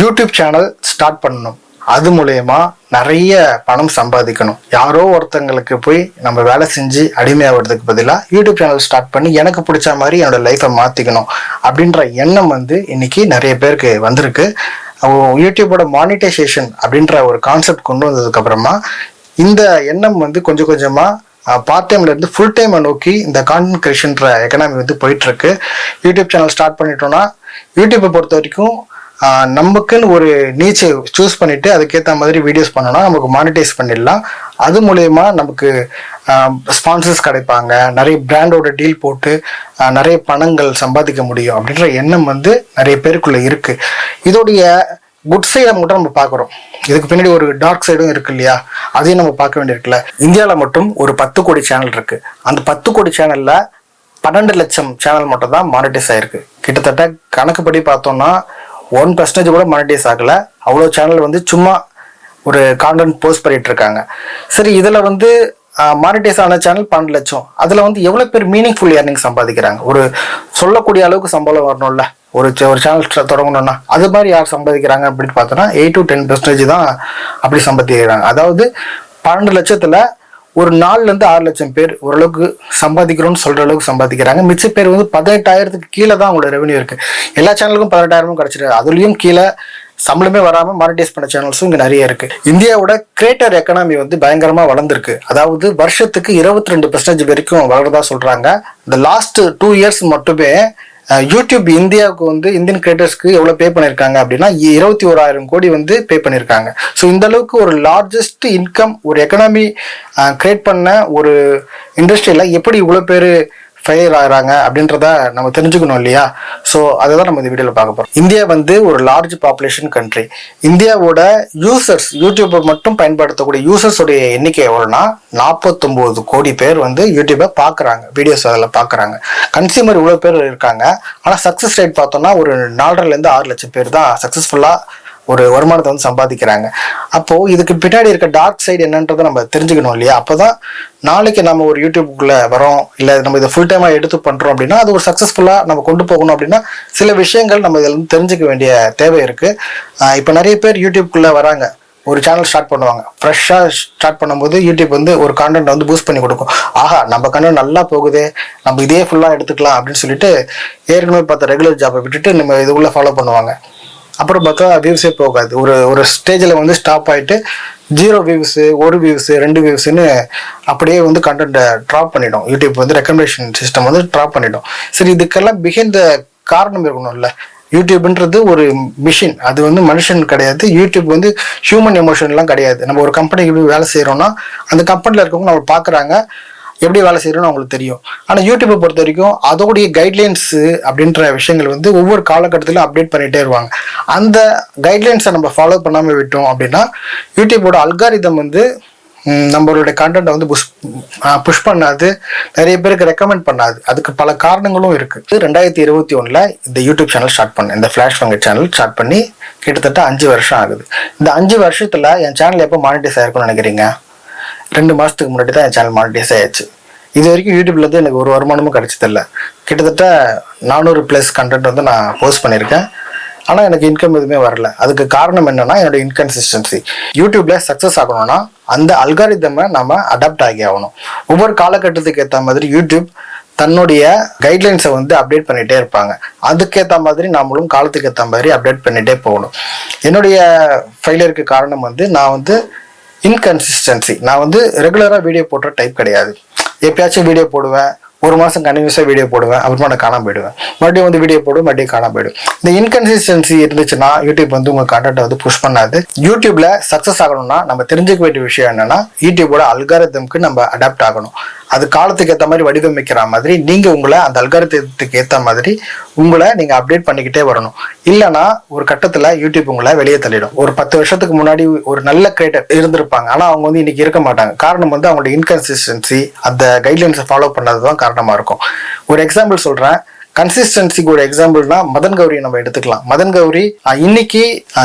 YouTube channel start பண்ணணும். அது மூலயமா நிறைய பணம் சம்பாதிக்கணும். யாரோ ஒருத்தங்களுக்கு போய் நம்ம வேலை செஞ்சு அடிமையாகிறதுக்கு பதிலாக யூடியூப் சேனல் ஸ்டார்ட் பண்ணி எனக்கு பிடிச்ச மாதிரி என்னோட லைஃப்பை மாற்றிக்கணும் அப்படின்ற எண்ணம் இன்னைக்கு நிறைய பேருக்கு வந்திருக்கு. யூடியூபோட மானிட்டைசேஷன் அப்படின்ற ஒரு கான்செப்ட் கொண்டு வந்ததுக்கு அப்புறமா இந்த எண்ணம் கொஞ்சம் கொஞ்சமாக பார்ட் டைம்ல இருந்து ஃபுல் டைமை நோக்கி இந்த கான்டென்ட் கிரியேஷன்ற எக்கனாமி போயிட்டு இருக்கு. யூடியூப் சேனல் ஸ்டார்ட் பண்ணிட்டோம்னா யூடியூப்பை பொறுத்த வரைக்கும் நமக்குன்னு ஒரு நீச்சை சூஸ் பண்ணிட்டு அதுக்கேற்ற மாதிரி வீடியோஸ் பண்ணோம்னா நமக்கு மானிட்டைஸ் பண்ணிடலாம். அது மூலயமா நமக்கு ஸ்பான்சர்ஸ் கிடைப்பாங்க, நிறைய பிராண்டோட டீல் போட்டு நிறைய பணங்கள் சம்பாதிக்க முடியும் அப்படின்ற எண்ணம் நிறைய பேருக்குள்ள இருக்கு. இதோடைய குட் சைடை மட்டும் நம்ம பார்க்குறோம். இதுக்கு பின்னாடி ஒரு டார்க் சைடும் இருக்கு இல்லையா, அதையும் நம்ம பார்க்க வேண்டியிருக்குல்ல. இந்தியாவில் மட்டும் ஒரு 10 கோடி சேனல் இருக்கு. அந்த 10 கோடி சேனல்ல 12 லட்சம் சேனல் மட்டும் தான் மானிட்டைஸ் ஆயிருக்கு. கிட்டத்தட்ட கணக்குப்படி பார்த்தோம்னா 1% கூட மானிட்டைஸ் ஆகல. அவ்வளோ சேனல் சும்மா ஒரு கான்டென்ட் போஸ்ட் பண்ணிட்டு இருக்காங்க. சரி, இதுல மானிட்டைஸ் ஆன சேனல் 12 லட்சம். அதுல எவ்வளவு பேர் மீனிங்ஃபுல் ஏர்னிங் சம்பாதிக்கிறாங்க? ஒரு சொல்லக்கூடிய அளவுக்கு சம்பளம் வரணும்ல ஒரு சேனல் தொடங்கணும்னா. அது மாதிரி யார் சம்பாதிக்கிறாங்க அப்படின்னு பார்த்தோன்னா 8 to 10% தான் அப்படி சம்பாதிக்கிறாங்க. அதாவது 12 லட்சத்துல ஒரு 4 to 6 லட்சம் பேர் ஓரளவுக்கு சம்பாதிக்கிறோம்னு சொல்ற அளவுக்கு சம்பாதிக்கிறாங்க. மிச்ச பேர் 18,000க்கு கீழே தான் அவங்களோட ரெவன்யூ இருக்கு. எல்லா சேனலுக்கும் 18,000 கிடைச்சிருக்கு. அதுலயும் கீழே சம்பளமே வராம மானிட்டைஸ் பண்ண சேனல்ஸும் இங்க நிறைய இருக்கு. இந்தியாவோட கிரியேட்டர் எக்கனாமி பயங்கரமா வளர்ந்துருக்கு. அதாவது வருஷத்துக்கு 22% வரைக்கும் வளர்றதா சொல்றாங்க. இந்த லாஸ்ட் 2 years மட்டுமே யூடியூப் இந்தியாவுக்கு இந்தியன் கிரியேட்டர்ஸ்க்கு எவ்வளவு பே பண்ணிருக்காங்க அப்படின்னா 21,000 கோடி பே பண்ணிருக்காங்க. ஸோ இந்த அளவுக்கு ஒரு லார்ஜஸ்ட் இன்கம் ஒரு எக்கனாமி கிரியேட் பண்ண ஒரு இண்டஸ்ட்ரியில எப்படி இவ்வளவு பேரு ஃபெயிலியர் ஆகிறாங்க அப்படின்றத நம்ம தெரிஞ்சுக்கணும் இல்லையா. ஸோ அதை தான் நம்ம இந்த வீடியோவில் பார்க்க போகிறோம். இந்தியா ஒரு லார்ஜ் பாப்புலேஷன் கண்ட்ரி. இந்தியாவோட யூசர்ஸ் யூடியூப்பை மட்டும் பயன்படுத்தக்கூடிய யூசர்ஸோடைய எண்ணிக்கை எவ்வளோனா 49 கோடி பேர் யூடியூப்பை பார்க்குறாங்க, வீடியோஸ் அதில் பார்க்குறாங்க. கன்சியூமர் இவ்வளோ பேர் இருக்காங்க. ஆனால் சக்ஸஸ் ரேட் பார்த்தோம்னா ஒரு 4.5 to 6 லட்சம் பேர் தான் சக்ஸஸ்ஃபுல்லாக ஒரு வருமானத்தை சம்பாதிக்கிறாங்க. அப்போ இதுக்கு பின்னாடி இருக்க டார்க் சைடு என்னன்றதை நம்ம தெரிஞ்சுக்கணும் இல்லையா. அப்போதான் நாளைக்கு நம்ம ஒரு யூடியூப்புக்குள்ள வரோம், இல்லை நம்ம இதை ஃபுல் டைமா எடுத்து பண்றோம் அப்படின்னா அது ஒரு சக்சஸ்ஃபுல்லா நம்ம கொண்டு போகணும் அப்படின்னா சில விஷயங்கள் நம்ம இதில் தெரிஞ்சுக்க வேண்டிய தேவை இருக்கு. இப்போ நிறைய பேர் யூடியூப்குள்ள வராங்க, ஒரு சேனல் ஸ்டார்ட் பண்ணுவாங்க. ஃப்ரெஷ்ஷாக ஸ்டார்ட் பண்ணும்போது யூடியூப் ஒரு கான்டென்ட் பூஸ்ட் பண்ணி கொடுக்கும். ஆஹா, நம்ம கண்டென்ட் நல்லா போகுது, நம்ம இதே ஃபுல்லாக எடுத்துக்கலாம் அப்படின்னு சொல்லிட்டு ஏற்கனவே பார்த்த ரெகுலர் ஜாப்பை விட்டுட்டு நம்ம இதுக்குள்ள ஃபாலோ பண்ணுவாங்க. அப்புறம் பார்த்தா வியூஸே போகாது. ஒரு ஸ்டேஜில் ஸ்டாப் ஆகிட்டு 0 வியூஸ், 1 வியூஸ், 2 வியூஸ்ன்னு அப்படியே கண்டென்ட்டை ட்ராப் பண்ணிடும். யூடியூப் ரெக்கமெண்டேஷன் சிஸ்டம் ட்ராப் பண்ணிடும். சரி, இதுக்கெல்லாம் பிஹைண்ட் த காரணம் இருக்கணும்ல. யூடியூப்ன்றது ஒரு மிஷின், அது மனுஷன் கிடையாது. யூடியூப் ஹியூமன் எமோஷன்லாம் கிடையாது. நம்ம ஒரு கம்பெனிக்கு போய் வேலை செய்கிறோம்னா அந்த கம்பெனியில் இருக்கவங்க நம்ம பார்க்குறாங்க, எப்படி வேலை செய்யறோம்னு அவங்களுக்கு தெரியும். ஆனால் யூடியூப்பை பொறுத்த வரைக்கும் அதோடைய கைட்லைன்ஸ் அப்படின்ற விஷயங்கள் ஒவ்வொரு காலகட்டத்திலும் அப்டேட் பண்ணிட்டே வருவாங்க. அந்த கைட்லைன்ஸை நம்ம ஃபாலோ பண்ணாமல் விட்டோம் அப்படின்னா யூடியூப்போட அல்காரிதம் நம்மளுடைய கண்டென்ட்டை புஷ் பண்ணாது, நிறைய பேருக்கு ரெக்கமெண்ட் பண்ணாது. அதுக்கு பல காரணங்களும் இருக்கு. 2021 இந்த யூடியூப் சேனல் ஸ்டார்ட் பண்ணேன். இந்த ஃபிளாஷ் ஃபங்கட் சேனல் ஸ்டார்ட் பண்ணி கிட்டத்தட்ட 5 வருஷம் ஆகுது. இந்த 5 வருஷத்துல என் சேனல் எப்போ மானிட்டைஸ் ஆயிருக்கும்னு நினைக்கிறீங்க? 2 மாசத்துக்கு முன்னாடி தான் என் சேனல் மானிட்டைஸ் ஆயிடுச்சு. இது வரைக்கும் யூடியூப்ல எனக்கு ஒரு வருமானமும் கிடைச்சதில்லை. கிட்டத்தட்ட 400+ கண்டென்ட் நான் போஸ்ட் பண்ணியிருக்கேன். ஆனால் எனக்கு இன்கம் எதுவுமே வரல. அதுக்கு காரணம் என்னன்னா என்னோட இன்கன்சிஸ்டன்சி. யூடியூப்ல சக்ஸஸ் ஆகணும்னா அந்த அல்காரிதமை நாம அடாப்ட் ஆகி ஆகணும். ஒவ்வொரு காலகட்டத்துக்கு ஏற்ற மாதிரி யூடியூப் தன்னுடைய கைட்லைன்ஸை அப்டேட் பண்ணிட்டே இருப்பாங்க. அதுக்கேற்ற மாதிரி நாமளும் காலத்துக்கு ஏற்ற மாதிரி அப்டேட் பண்ணிட்டே போகணும். என்னுடைய ஃபெயிலியருக்கு காரணம் நான் இன்கன்சிஸ்டன்சி. நான் ரெகுலராக வீடியோ போடுற டைப் கிடையாது. எப்பயாச்சும் வீடியோ போடுவேன், 1 மாதம் கண்டினியூஸாக வீடியோ போடுவேன், அப்புறமா நான் காணாம போயிடுவேன். மறுபடியும் வீடியோ போடுவேன், மறுபடியும் காணாம போயிடும். இந்த இன்கன்சிஸ்டன்சி இருந்துச்சுன்னா யூடியூப் உங்கள் கண்டென்ட்டை புஷ் பண்ணாது. யூடியூப்ல சக்ஸஸ் ஆகணும்னா நம்ம தெரிஞ்சுக்க வேண்டிய விஷயம் என்னன்னா யூடியூபோட அல்காரிதம்க்கு நம்ம அடாப்ட் ஆகணும். அது காலத்துக்கு ஏற்ற மாதிரி வடிவமைக்கிற மாதிரி நீங்க உங்களை அந்த அல்காரிதத்துக்கு ஏற்ற மாதிரி உங்களை நீங்க அப்டேட் பண்ணிக்கிட்டே வரணும். இல்லைன்னா ஒரு கட்டத்துல யூடியூப் உங்களை வெளியே தள்ளிடும். ஒரு 10 வருஷத்துக்கு முன்னாடி ஒரு நல்ல கிரியேட்டர் இருந்திருப்பாங்க, ஆனா அவங்க இன்னைக்கு இருக்க மாட்டாங்க. காரணம் அவங்களோட இன்கன்சிஸ்டன்சி, அந்த கைட்லைன்ஸை ஃபாலோ பண்ணதுதான் காரணமா இருக்கும். ஒரு எக்ஸாம்பிள் சொல்றேன். கன்சிஸ்டன்சிக்கு ஒரு எக்ஸாம்பிள்னா மதன் கௌரி நம்ம எடுத்துக்கலாம். மதன் கௌரி இன்னைக்கு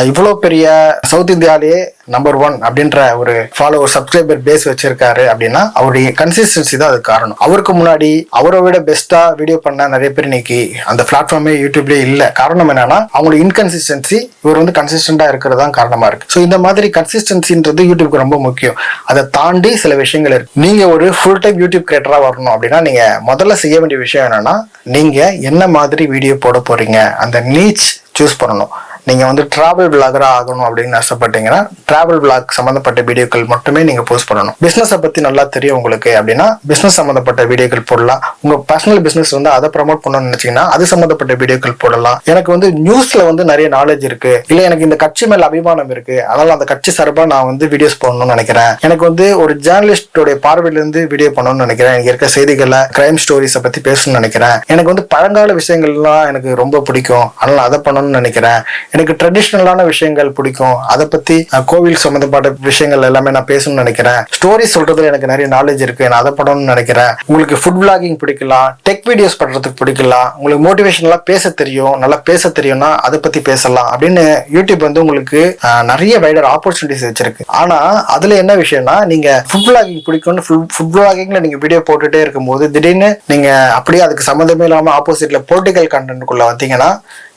இவ்வளோ பெரிய சவுத் இந்தியாலேயே நம்பர் 1 அப்படின்ற ஒரு ஃபாலோவர் சப்ஸ்கிரைபர் பேஸ் வச்சிருக்காரு அப்படின்னா அவருடைய கன்சிஸ்டன்சி தான் அது காரணம். அவருக்கு முன்னாடி அவரை விட பெஸ்டா வீடியோ பண்ண நிறைய பேர் இன்னைக்கு அந்த பிளாட்ஃபார்மே யூடியூப்லயே இல்ல. காரணம் என்னன்னா அவங்களோட இன்கன்சிஸ்டன்சி, இவர் வந்து கன்சிஸ்டன்டா இருக்கிறது தான் காரணமா இருக்கு. ஸோ இந்த மாதிரி கன்சிஸ்டன்சின்றது யூடியூப்க்கு ரொம்ப முக்கியம். அதை தாண்டி சில விஷயங்கள் இருக்கு. நீங்க ஒரு ஃபுல் டைம் யூடியூப் கிரியேட்டரா வரணும் அப்படின்னா நீங்க முதல்ல செய்ய வேண்டிய விஷயம் என்னன்னா நீங்க என்ன மாதிரி வீடியோ போட போறீங்க, அந்த நீச் சூஸ் பண்ணணும். நீங்க வந்து டிராவல் விளாகரா ஆகணும் அப்படின்னு ஆசைப்பட்டீங்கன்னா டிராவல் விளாக் சம்பந்தப்பட்ட வீடியோக்கள் மட்டுமே நீங்க போஸ்ட் பண்ணணும். பிசினஸை பத்தி நல்லா தெரியும் உங்களுக்கு அப்படின்னா பிசினஸ் சம்பந்தப்பட்ட வீடியோக்கள் போடலாம். உங்க பர்சனல் பிசினஸ் வந்து அதை ப்ரமோட் பண்ணணும்னு நினைச்சீங்கன்னா அது சம்பந்தப்பட்ட வீடியோக்கள் போடலாம். எனக்கு வந்து நியூஸ்ல வந்து நிறைய நாலேஜ் இருக்கு, இல்ல எனக்கு இந்த கட்சி மேல அபிமானம் இருக்கு, அதனால அந்த கட்சி சார்பா நான் வந்து வீடியோஸ் போடணும்னு நினைக்கிறேன், எனக்கு வந்து ஒரு ஜேர்னலிஸ்டோட பார்வையில இருந்து வீடியோ பண்ணணும்னு நினைக்கிறேன், எனக்கு இருக்க செய்திகளை கிரைம் ஸ்டோரிஸை பத்தி பேசணும்னு நினைக்கிறேன், எனக்கு வந்து பழங்கால விஷயங்கள்லாம் எனக்கு ரொம்ப பிடிக்கும் அதனால அதை பண்ணணும்னு நினைக்கிறேன், எனக்கு ட்ரெடிஷ்னலான விஷயங்கள் பிடிக்கும், அதை பத்தி கோவில் சம்பந்தப்பட்ட விஷயங்கள் எல்லாமே நான் பேசணும்னு நினைக்கிறேன், ஸ்டோரி சொல்றதுல எனக்கு நிறைய நாலேஜ் இருக்கு நான் அதை பண்ணணும்னு நினைக்கிறேன், உங்களுக்கு ஃபுட் விளாகிங் பிடிக்கலாம், டெக் வீடியோஸ் பண்றதுக்கு பிடிக்கலாம், உங்களுக்கு மோட்டிவேஷனலா பேச தெரியும், நல்லா பேச தெரியும்னா அதை பத்தி பேசலாம் அப்படின்னு யூடியூப் வந்து உங்களுக்கு நிறைய வைடர் ஆப்பர்ச்சுனிட்டிஸ் வச்சிருக்கு. ஆனா அதுல என்ன விஷயம்னா நீங்க ஃபுட் விளாகிங் பிடிக்கும்னு ஃபுட் விளாகிங்ல நீங்க வீடியோ போட்டுட்டே இருக்கும்போது திடீர்னு நீங்க அப்படியே அதுக்கு சம்மந்தமே இல்லாம ஆப்போசிட்ல பொலிட்டிக்கல் கண்டென்ட்குள்ள வந்தீங்கன்னா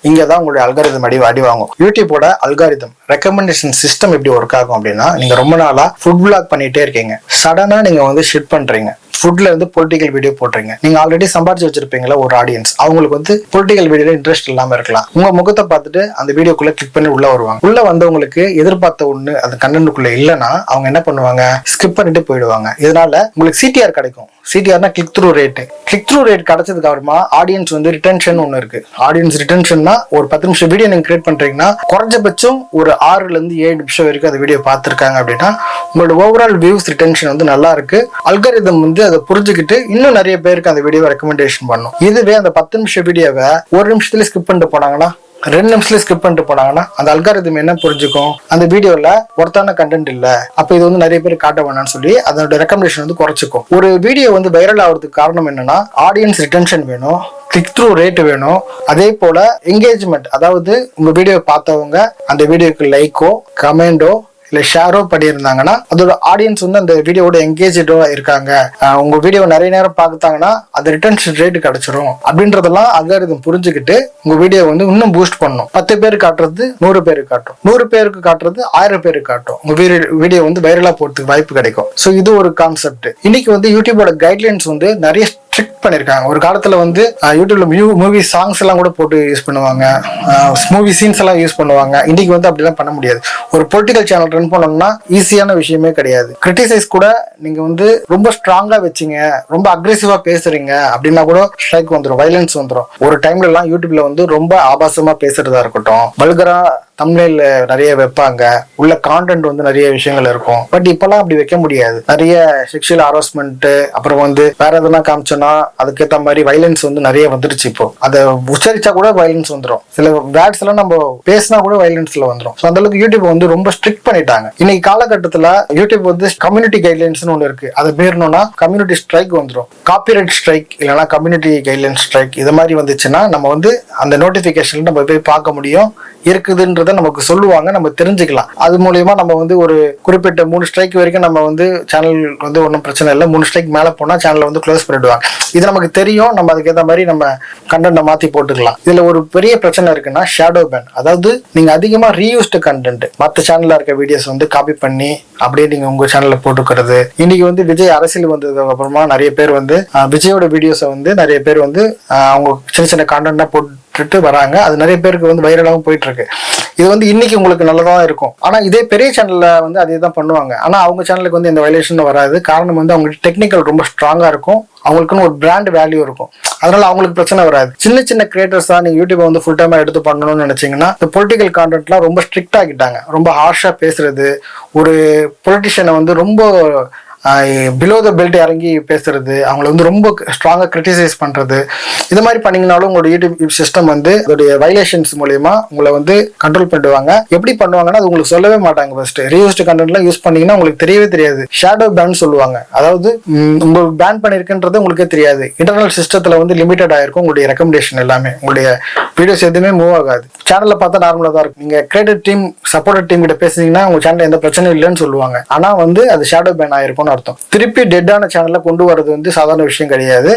இங்கதான் உங்களுடைய அல்காரிதம் அடி வாங்கும். யூடியூபோட அல்காரிதம் ரெக்கமெண்டேஷன் சிஸ்டம் எப்படி ஒர்க் ஆகும் அப்படின்னா நீங்க ரொம்ப நாளா ஃபுட் விளாக் பண்ணிட்டே இருக்கீங்க, சடனா நீங்க வந்து ஷிட் பண்றீங்க, ஃபுட்ல இருந்து பொலிட்டிக்கல் வீடியோ போடுறீங்க, நீங்க ஆல்ரெடி சம்பாதிச்சு வச்சிருப்பீங்களா ஒரு ஆடியன்ஸ், அவங்களுக்கு வந்து பொலிட்டிக்கல் வீடியோல இன்ட்ரெஸ்ட் இல்லாம இருக்கலாம். உங்க முகத்தை பார்த்துட்டு அந்த வீடியோக்குள்ள கிளிக் பண்ணி உள்ள வருவாங்க. உள்ள வந்தவங்களுக்கு எதிர்பார்த்த ஒண்ணு அந்த கண்டென்ட்குள்ள இல்லைன்னா அவங்க என்ன பண்ணுவாங்க, ஸ்கிப் பண்ணிட்டு போயிடுவாங்க. இதனால உங்களுக்கு சிடிஆர் கிடைக்கும். சிடிஆர்னா click through rate. Click through rate கிடைச்சதுக்கு அப்புறமா ஆடியன்ஸ் வந்து ரிட்டென்ஷன் ஒன்று இருக்கு. ஆடியன்ஸ் ரிட்டென்ஷன்னா ஒரு 10 நிமிஷம் வீடியோ நீங்க கிரியேட் பண்றீங்கன்னா குறைஞ்சபட்சம் ஒரு 6 to 7 நிமிஷம் வரைக்கும் அந்த வீடியோ பார்த்துருக்காங்க அப்படின்னா உங்களோட ஓவரால் வியூஸ் ரிட்டென்ஷன் வந்து நல்லா இருக்கு. அல்காரிதம் வந்து அதை புரிஞ்சுக்கிட்டு இன்னும் நிறைய பேருக்கு அந்த வீடியோவை ரெக்கமெண்டேஷன் பண்ணும். இதுவே அந்த 10 நிமிஷம் வீடியோவை 1 நிமிஷத்துல ஸ்கிப் பண்ணிட்டு போனாங்கன்னா 2 நிமிஷத்துல ஸ்கிப் பண்ணிட்டு போனாங்கன்னா அந்த அல்காரிதம் என்ன புரிஞ்சுக்கும், அந்த வீடியோல ஒருத்தான கண்டென்ட் இல்ல, அப்ப இது வந்து நிறைய பேர் காட்ட வேணாம்னு சொல்லி அதோட ரெக்கமெண்டேஷன் வந்து குறைச்சிக்கும். ஒரு வீடியோ வந்து வைரல் ஆகிறதுக்கு காரணம் என்னன்னா ஆடியன்ஸ் ரிட்டென்ஷன் வேணும், கிளிக் த்ரூ ரேட் வேணும், அதே போல என்கேஜ்மெண்ட், அதாவது உங்க வீடியோ பார்த்தவங்க அந்த வீடியோக்கு லைக்கோ கமெண்டோ இல்ல ஷேரோ பண்ணியிருந்தாங்கன்னா அதோட ஆடியன்ஸ் வந்து அந்த வீடியோட என்கேஜோ இருக்காங்க, உங்க வீடியோ நிறைய நேரம் பார்த்தாங்கன்னா அது ரிட்டென்ஷன் ரேட் கிடைச்சிரும் அப்படின்றதெல்லாம் அல்காரிதம் புரிஞ்சுக்கிட்டு உங்க வீடியோ வந்து இன்னும் பூஸ்ட் பண்ணும். 10 பேருக்கு காட்டுறது 100 பேருக்கு காட்டும், 100 பேருக்கு காட்டுறது 1000 பேருக்கு காட்டும். உங்க வீடியோ வந்து வைரலா போறதுக்கு வாய்ப்பு கிடைக்கும். ஸோ இது ஒரு கான்செப்ட். இன்னைக்கு வந்து யூடியூபோட கைட்லைன்ஸ் வந்து நிறைய ஸ்ட்ரிக்ட் பண்ணிருக்காங்க. ஒரு காலத்துல வந்து யூடியூப்ல மூவி சாங்ஸ் எல்லாம் கூட போட்டு யூஸ் பண்ணுவாங்க, மூவி சீன்ஸ் எல்லாம் யூஸ் பண்ணுவாங்க. இன்னைக்கு வந்து அப்படிலாம் பண்ண முடியாது. ஒரு பொலிட்டிக்கல் சேனல் ரன் பண்ணணும்னா ஈஸியான விஷயமே கிடையாது. கிரிட்டிசைஸ் கூட நீங்க வந்து ரொம்ப ஸ்ட்ராங்கா வச்சீங்க, ரொம்ப அக்ரெசிவா பேசுறீங்க அப்படின்னா கூட ஸ்ட்ரைக் வந்துடும், வைலன்ஸ் வந்துடும். ஒரு டைம்ல எல்லாம் யூடியூப்ல வந்து ரொம்ப ஆபாசமா பேசுறதா இருக்கட்டும், வல்கரா தம்ப்நெயில்ல நிறைய வைப்பாங்க, உள்ள கான்டென்ட் வந்து நிறைய விஷயங்கள் இருக்கும். பட் இப்பெல்லாம் அப்படி வைக்க முடியாது. நிறைய செக்ஷுவல் ஹராஸ்மெண்ட் அப்புறம் வந்து வேற எதுனா காமிச்சோன்னா அதுக்கேற்ற மாதிரி வைலன்ஸ் வந்து நிறைய வந்துருச்சு. இப்போ அதை உச்சரிச்சா கூட வைலன்ஸ் வந்துடும், சில வேர்ட்ஸ் எல்லாம் நம்ம பேசினா கூட வைலன்ஸ்ல வந்துடும். ஸோ அந்த அளவுக்கு யூடியூப் வந்து ரொம்ப ஸ்ட்ரிக்ட் பண்ணிட்டாங்க. இன்னைக்கு காலகட்டத்தில் யூடியூப் வந்து கம்யூனிட்டி கைட்லைன்ஸ் ஒன்று இருக்கு, அதை மீறணும்னா கம்யூனிட்டி ஸ்ட்ரைக் வந்துடும். காப்பிரைட் ஸ்ட்ரைக் இல்லைன்னா கம்யூனிட்டி கைட்லைன் ஸ்ட்ரைக் இது மாதிரி வந்துச்சுன்னா நம்ம வந்து அந்த நோட்டிபிகேஷன் நம்ம போய் பார்க்க முடியும், இருக்குதுன்றத நமக்கு சொல்லுவாங்க, நம்ம தெரிஞ்சுக்கலாம். அது மூலியமா நம்ம வந்து ஒரு குறிப்பிட்ட 3 ஸ்ட்ரைக் வரைக்கும் நம்ம வந்து சேனல் வந்து ஒன்றும் பிரச்சனை இல்லை, 3 ஸ்ட்ரைக் மேல போனா சேனலை வந்து க்ளோஸ் பண்ணிடுவாங்க. இது நமக்கு தெரியும், நம்ம அதுக்கேற்ற மாதிரி நம்ம கண்டென்ட்டை மாத்தி போட்டுக்கலாம். இதுல ஒரு பெரிய பிரச்சனை இருக்குன்னா ஷேடோ பேன். அதாவது நீங்க அதிகமா ரீயூஸ்டு கண்டென்ட் மற்ற சேனல்ல இருக்க வீடியோஸ் வந்து காப்பி பண்ணி அப்படியே நீங்க உங்க சேனல்ல போட்டுக்கிறது. இன்னைக்கு வந்து விஜய் அரசியல் வந்ததுக்கு அப்புறமா நிறைய பேர் வந்து விஜயோட வீடியோஸை வந்து நிறைய பேர் வந்து அவங்க சின்ன சின்ன கான்டென்ட்டா போட்டுட்டு வராங்க. அது நிறைய பேருக்கு வந்து வைரலாகவும் போயிட்டு இருக்கு. இது வந்து இன்னைக்கு உங்களுக்கு நல்லதான் இருக்கும். ஆனா இதே பெரிய சேனல்ல வந்து அதே தான் பண்ணுவாங்க. ஆனா அவங்க சேனலுக்கு வந்து எந்த வயலேஷனும் வராது. காரணம் வந்து அவங்களுக்கு டெக்னிக்கல் ரொம்ப ஸ்ட்ராங்கா இருக்கும், அவங்களுக்குன்னு ஒரு பிராண்ட் வேல்யூ இருக்கும், அதனால அவங்களுக்கு பிரச்சனை வராது. சின்ன சின்ன கிரியேட்டர்ஸ் தான் நீங்க யூடியூப் வந்து ஃபுல் டைமா எடுத்து பண்ணணும்னு நினைச்சீங்கன்னா இந்த பொலிட்டிக்கல் கான்டென்ட்லாம் ரொம்ப ஸ்ட்ரிக்ட் ஆகிட்டாங்க. ரொம்ப ஹார்ஷா பேசுறது, ஒரு பொலிட்டிஷியனை வந்து ரொம்ப பிலோ த பெல்ட் இறங்கி பேசுறது, அவங்கள வந்து ரொம்ப ஸ்ட்ராங்காக கிரிட்டிசைஸ் பண்றது, இது மாதிரி பண்ணீங்கனாலும் உங்களோட யூடியூப் சிஸ்டம் வந்து அதோடைய வைலேஷன்ஸ் மூலயமா உங்களை வந்து கண்ட்ரோல் பண்ணிடுவாங்க. எப்படி பண்ணுவாங்கன்னா அது உங்களுக்கு சொல்லவே மாட்டாங்க. ஃபர்ஸ்ட் ரீயூஸ்டு கண்டென்ட்லாம் யூஸ் பண்ணீங்கன்னா உங்களுக்கு தெரியவே தெரியாது. ஷேடோ பேன் சொல்லுவாங்க. அதாவது உங்களுக்கு பேன் பண்ணிருக்குன்றது உங்களுக்கே தெரியாது. இன்டர்னல் சிஸ்டத்துல வந்து லிமிடெட் ஆயிருக்கும் உங்களுடைய ரெக்கமெண்டேஷன் எல்லாமே. உங்களுடைய வீடியோஸ் எதுவுமே மூவ் ஆகாது. சேனல்ல பார்த்தா நார்மலா தான் இருக்கும். நீங்க கிரியேட்டர் டீம் சப்போர்ட் டீம் கிட்ட பேசுனீங்கன்னா உங்க சேனல் எந்த பிரச்சனையும் இல்லைன்னு சொல்லுவாங்க. ஆனா வந்து அது ஷேடோ பேன் ஆயிருக்கும்னு அர்த்தம். திருப்பி டெட்டான சேனல்ல கொண்டு வரது வந்து சாதாரண விஷயம் கிடையாது.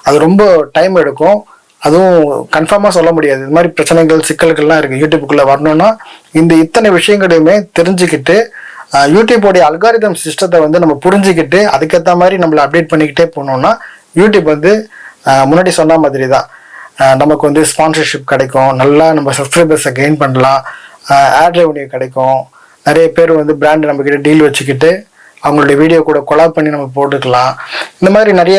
அது ரொம்ப டைம் எடுக்கும். அதுவும் கன்ஃபார்மாக சொல்ல முடியாது. இது மாதிரி பிரச்சனைகள் சிக்கல்கள்லாம் இருக்குது. யூடியூப்புக்குள்ளே வரணும்னா இந்த இத்தனை விஷயங்களையுமே தெரிஞ்சுக்கிட்டு யூடியூப்போடைய அல்காரிதம் சிஸ்டத்தை வந்து நம்ம புரிஞ்சுக்கிட்டு அதுக்கேற்ற மாதிரி நம்மளை அப்டேட் பண்ணிக்கிட்டே போனோம்னா யூடியூப் வந்து முன்னாடி சொன்ன மாதிரி தான் நமக்கு வந்து ஸ்பான்சர்ஷிப் கிடைக்கும், நல்லா நம்ம சப்ஸ்கிரைபர்ஸை கெயின் பண்ணலாம், ஆட் ரெவன்யூ கிடைக்கும், நிறைய பேர் வந்து பிராண்ட் நம்மக்கிட்ட டீல் வச்சுக்கிட்டு அவங்களுடைய வீடியோ கூட கொலாப் பண்ணி நம்ம போட்டுக்கலாம். இந்த மாதிரி நிறைய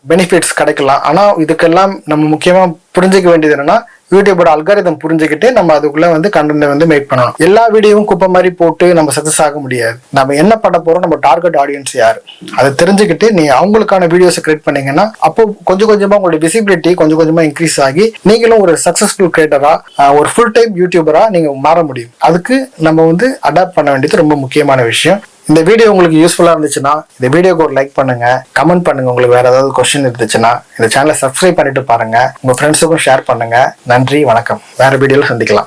பெனிஃபிட்ஸ் கிடைக்கலாம். ஆனால் இதுக்கெல்லாம் நம்ம முக்கியமாக புரிஞ்சிக்க வேண்டியது என்னன்னா யூடியூபோட அல்காரிதம் புரிஞ்சுக்கிட்டு நம்ம அதுக்குள்ள வந்து கண்டென்ட் வந்து மேக் பண்ணணும். எல்லா வீடியோவும் குப்பை மாதிரி போட்டு நம்ம சக்சஸ் ஆக முடியாது. நம்ம என்ன பண்ண போறோம், நம்ம டார்கெட் ஆடியன்ஸ் யாரு அதை தெரிஞ்சுக்கிட்டு நீ அவங்களுக்கான வீடியோஸை கிரியேட் பண்ணீங்கன்னா அப்போ கொஞ்சம் கொஞ்சமா உங்களுடைய விசிபிலிட்டி கொஞ்சம் கொஞ்சமா இன்க்ரீஸ் ஆகி நீங்களும் ஒரு சக்சஸ்ஃபுல் கிரியேட்டரா ஒரு ஃபுல் டைம் யூடியூபரா நீங்க மாற முடியும். அதுக்கு நம்ம வந்து அடாப்ட் பண்ண வேண்டியது ரொம்ப முக்கியமான விஷயம். இந்த வீடியோ உங்களுக்கு யூஸ்ஃபுல்லா இருந்துச்சுன்னா இந்த வீடியோக்கு ஒரு லைக் பண்ணுங்க, கமெண்ட் பண்ணுங்க. உங்களுக்கு வேற ஏதாவது கொஸ்டின் இருந்துச்சுன்னா இந்த சேனலை சப்ஸ்கிரைப் பண்ணிட்டு பாருங்க. உங்க ஃப்ரெண்ட்ஸுக்கும் ஷேர் பண்ணுங்க. நன்றி, வணக்கம். வேற வீடியோல சந்திக்கலாம்.